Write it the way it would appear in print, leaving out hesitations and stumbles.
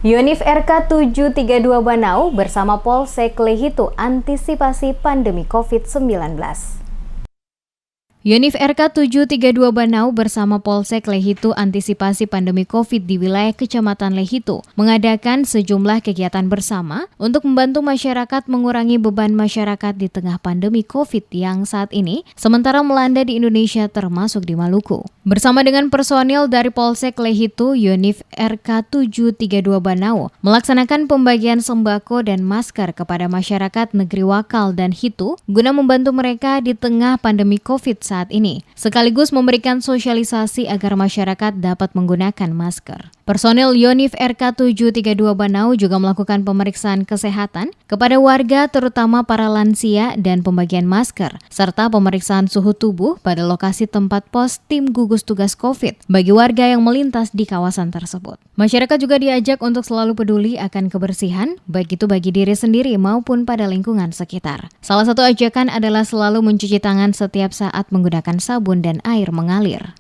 Yonif RK732 Banau bersama Polsek Lehitu antisipasi pandemi COVID-19. Yonif RK732 Banau bersama Polsek Lehitu antisipasi pandemi COVID di wilayah Kecamatan Lehitu mengadakan sejumlah kegiatan bersama untuk membantu masyarakat mengurangi beban masyarakat di tengah pandemi COVID yang saat ini sementara melanda di Indonesia termasuk di Maluku. Bersama dengan personil dari Polsek Lehitu, Yonif RK732 Banau melaksanakan pembagian sembako dan masker kepada masyarakat negeri Wakal dan Hitu guna membantu mereka di tengah pandemi COVID saat ini, sekaligus memberikan sosialisasi agar masyarakat dapat menggunakan masker. Personil Yonif RK732 Banau juga melakukan pemeriksaan kesehatan kepada warga terutama para lansia dan pembagian masker, serta pemeriksaan suhu tubuh pada lokasi tempat pos tim gugus tugas COVID bagi warga yang melintas di kawasan tersebut. Masyarakat juga diajak untuk selalu peduli akan kebersihan, baik itu bagi diri sendiri maupun pada lingkungan sekitar. Salah satu ajakan adalah selalu mencuci tangan setiap saat menggunakan sabun dan air mengalir.